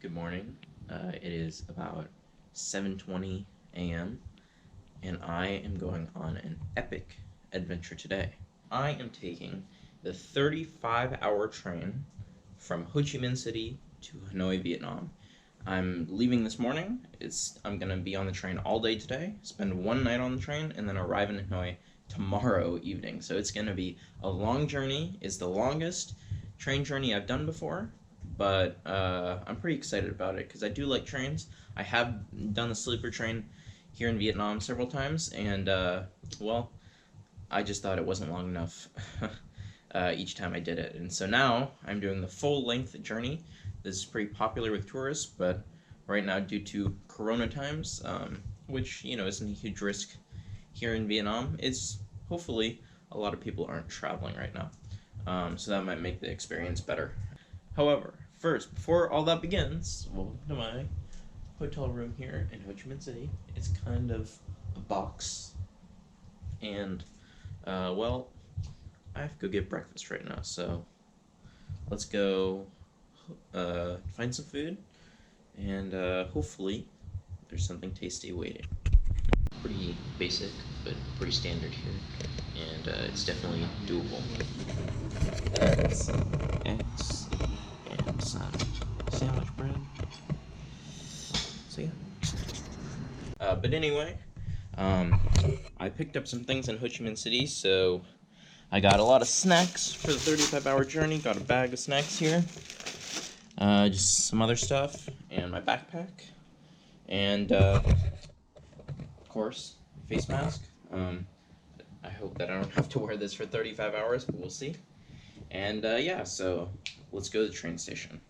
Good morning. It is about 7:20 a.m. and I am going on an epic adventure today. I am taking the 35-hour train from Ho Chi Minh City to Hanoi, Vietnam. I'm leaving this morning. I'm going to be on the train all day today, spend one night on the train, and then arrive in Hanoi tomorrow evening. So it's going to be a long journey. It's the longest train journey I've done before. But I'm pretty excited about it because I do like trains. I have done the sleeper train here in Vietnam several times, and well, I just thought it wasn't long enough each time I did it. And so now I'm doing the full length journey. This is pretty popular with tourists, but right now due to Corona times, which isn't a huge risk here in Vietnam, it's hopefully a lot of people aren't traveling right now, so that might make the experience better. However, first, before all that begins, welcome to my hotel room here in Ho Chi Minh City. It's kind of a box, and, well, I have to go get breakfast right now, so let's go find some food, and hopefully there's something tasty waiting. Pretty basic, but pretty standard here, and it's definitely doable. Some eggs and some sandwich bread. So yeah. But anyway, I picked up some things in Ho Chi Minh City, so I got a lot of snacks for the 35-hour journey. Got a bag of snacks here, just some other stuff, and my backpack, and of course, face mask. I hope that I don't have to wear this for 35 hours, but we'll see. And yeah, so let's go to the train station.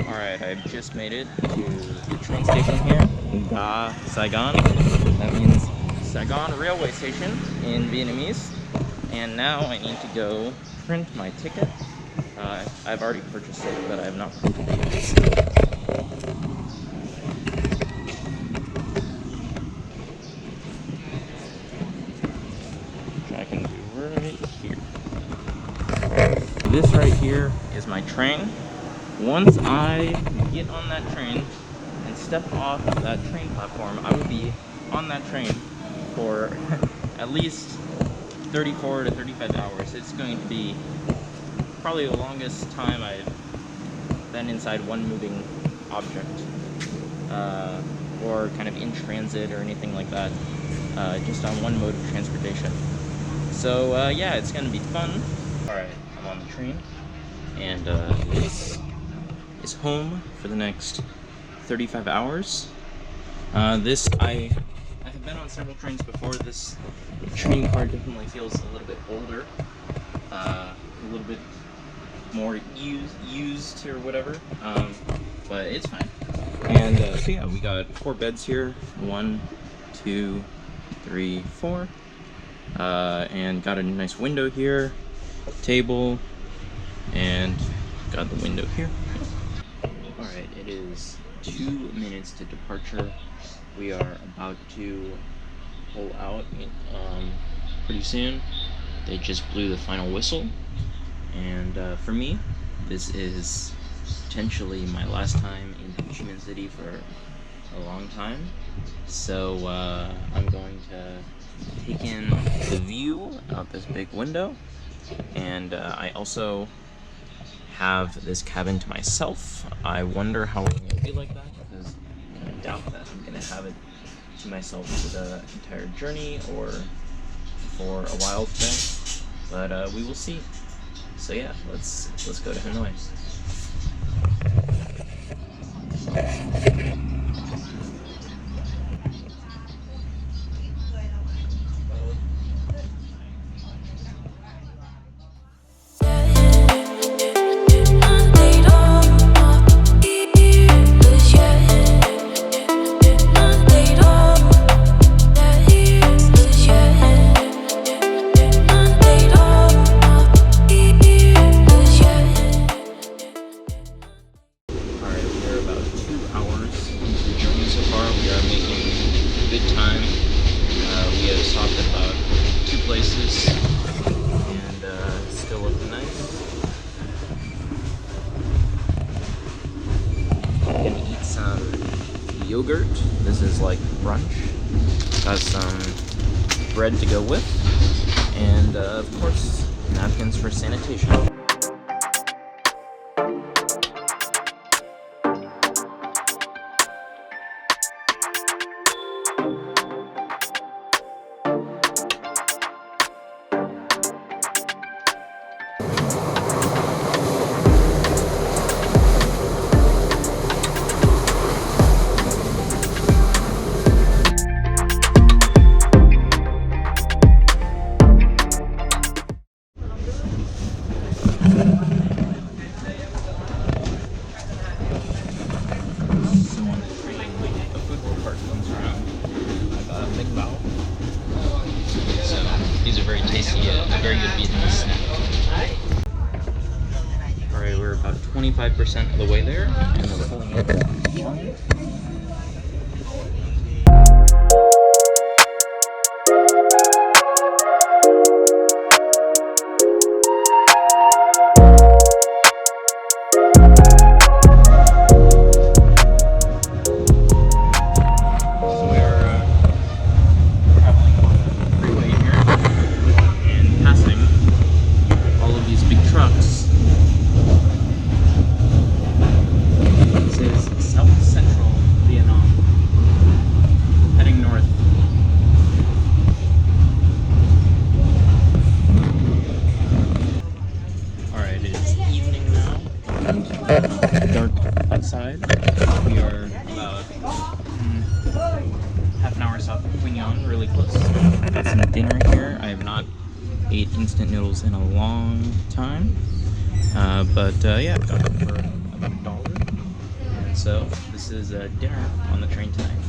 Alright, I've just made it to the train station here in Da Saigon. That means Saigon Railway Station in Vietnamese. And now I need to go print my ticket. I've already purchased it, but I have not printed it yet. Which I can do right here. This right here is my train. Once I get on that train and step off that train platform, I will be on that train for at least 34 to 35 hours. It's going to be probably the longest time I've been inside one moving object, or kind of in transit or anything like that, just on one mode of transportation. So yeah, it's going to be fun. Alright, I'm on the train, and this is home for the next 35 hours. I have been on several trains before. This train car definitely feels a little bit older, a little bit more used or whatever, but it's fine. And so yeah, we got 4 beds here, 1, 2, 3, 4, and got a nice window here, table, and got the window here. Alright, it is 2 minutes to departure. We are about to pull out pretty soon. They just blew the final whistle, and for me, this is potentially my last time in Ho Chi Minh City for a long time. So I'm going to take in the view out this big window, and I also have this cabin to myself. I wonder how long it'll be like that, because I doubt that I'm gonna have it to myself for the entire journey or for a while today, but we will see. So yeah, let's go to Hanoi. yogurt. This is like brunch. Got some bread to go with, and of course, napkins for sanitation. Very good Vietnamese snack. Alright, we're about 25% of the way there, and we're pulling up. Dark outside. We are about half an hour south of Quy Nhon, really close. Got some dinner here. I have not ate instant noodles in a long time, but yeah, got them for about $1. And so this is dinner on the train tonight.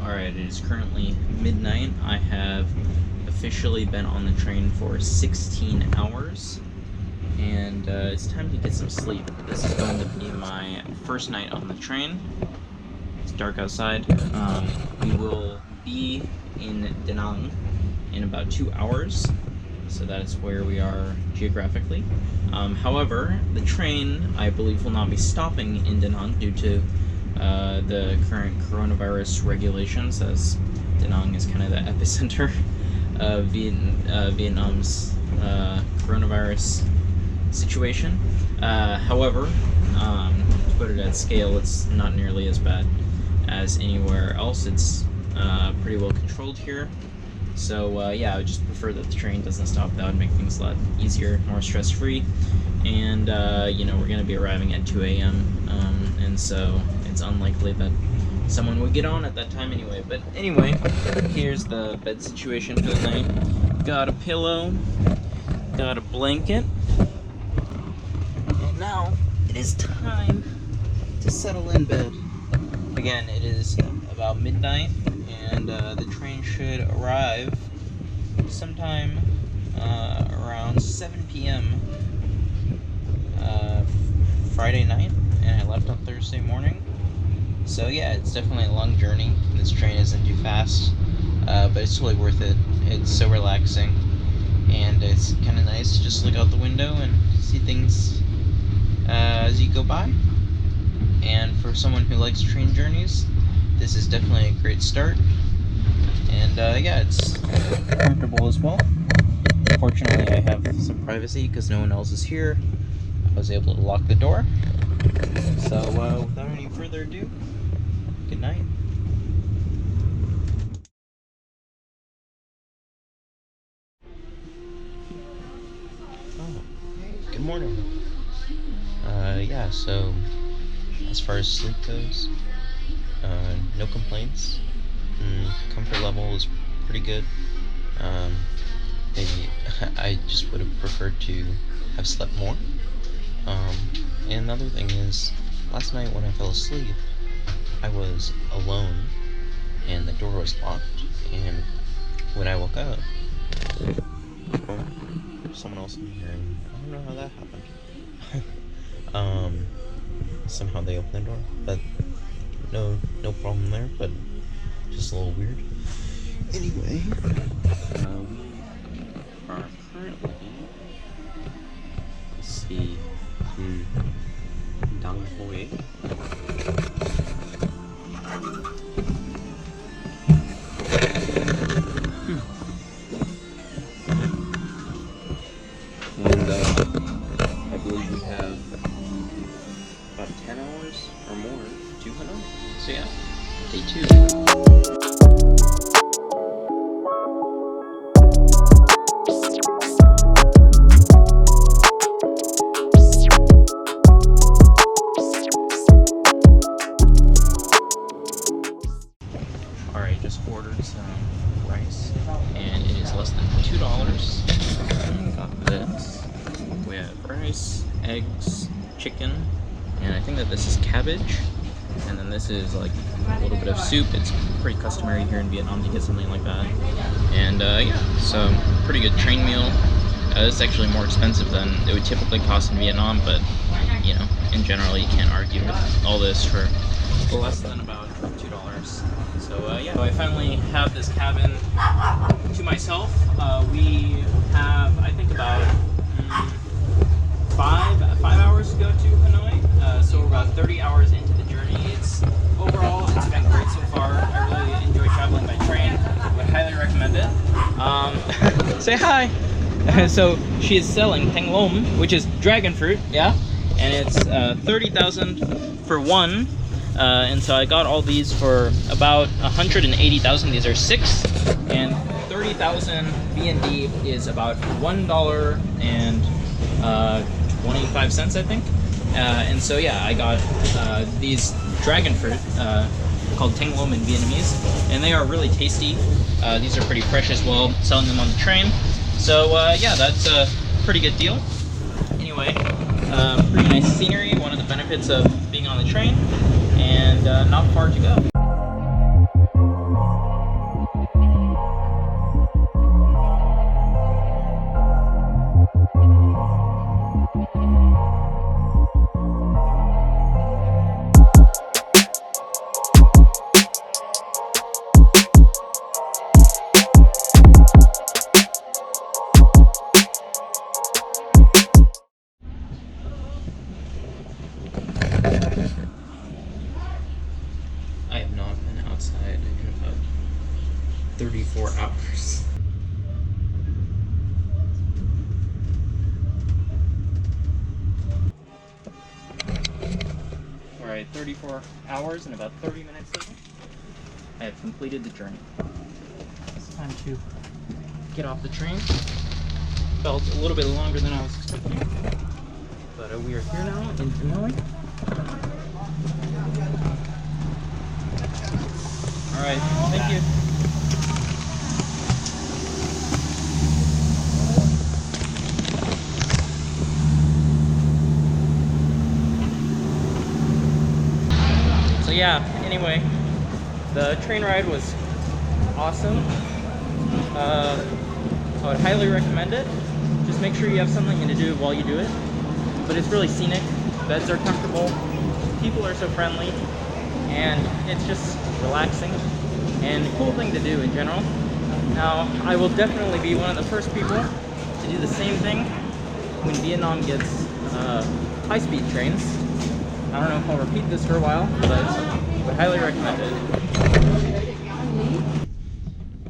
Alright, it is currently midnight. I have officially been on the train for 16 hours. And it's time to get some sleep. This is going to be my first night on the train. It's dark outside. We will be in Da Nang in about 2 hours, so that is where we are geographically. However, the train, I believe, will not be stopping in Da Nang due to the current coronavirus regulations, as Da Nang is kind of the epicenter of Vietnam's coronavirus situation. However, to put it at scale, it's not nearly as bad as anywhere else. It's pretty well controlled here. So yeah, I would just prefer that the train doesn't stop. That would make things a lot easier, more stress-free. And you know, we're going to be arriving at 2 a.m. And so it's unlikely that someone would get on at that time anyway. But anyway, here's the bed situation for the night. Got a pillow, got a blanket. Now it is time to settle in bed. Again, it is about midnight, and the train should arrive sometime around 7 p.m. Friday night, and I left on Thursday morning. So yeah, it's definitely a long journey. This train isn't too fast, but it's totally worth it. It's so relaxing, and it's kind of nice to just look out the window and see things as you go by. And for someone who likes train journeys, this is definitely a great start. And yeah, it's comfortable as well. Fortunately, I have some privacy because no one else is here. I was able to lock the door. So without any further ado, good night. Oh, good morning. Yeah, so as far as sleep goes, no complaints. Comfort level is pretty good. Maybe I just would have preferred to have slept more. And another thing is, last night when I fell asleep, I was alone and the door was locked, and when I woke up, well, there's someone else in here, and I don't know how that happened. Somehow they opened the door, but no problem there, but just a little weird. Anyway, we are currently, let's see, in Hanoi, or more to Hanoi. So yeah, stay tuned. Alright, just ordered some rice, and it is less than $2. Got this. We have rice, eggs, chicken, and I think that this is cabbage. And then this is like a little bit of soup. It's pretty customary here in Vietnam to get something like that. And yeah, so pretty good train meal. This is actually more expensive than it would typically cost in Vietnam, but you know, in general, you can't argue with all this for less than about $2. So yeah, so I finally have this cabin to myself. We have, I think, about 5 hours to go to Hanoi. So we're about 30 hours into the journey. Overall, it's been great so far. I really enjoy traveling by train. Would highly recommend it. Say hi. So she is selling Thanh Lom, which is dragon fruit, yeah, and it's 30,000 for one. And so I got all these for about 180,000. These are 6, and 30,000 VND is about $1 and 25 cents, I think. And so yeah, I got these dragon fruit called Thanh Lom in Vietnamese, and they are really tasty. These are pretty fresh as well, selling them on the train. So yeah, that's a pretty good deal. Anyway, pretty nice scenery, one of the benefits of being on the train, and not far to go. I have not been outside in about 34 hours. Alright, 34 hours and about 30 minutes later, I have completed the journey. It's time to get off the train. Felt a little bit longer than I was expecting, but we are here now in Hanoi. Alright, thank you. So yeah, anyway, the train ride was awesome. I would highly recommend it. Just make sure you have something to do while you do it. But it's really scenic, beds are comfortable, people are so friendly, and it's just relaxing and a cool thing to do in general. Now, I will definitely be one of the first people to do the same thing when Vietnam gets high-speed trains. I don't know if I'll repeat this for a while, but I would highly recommend it.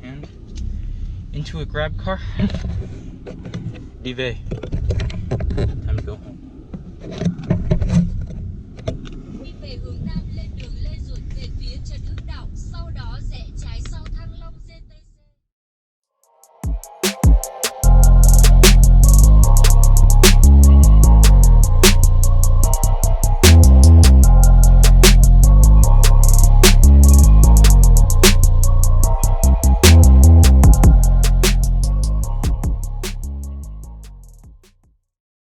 And into a grab car. Vive.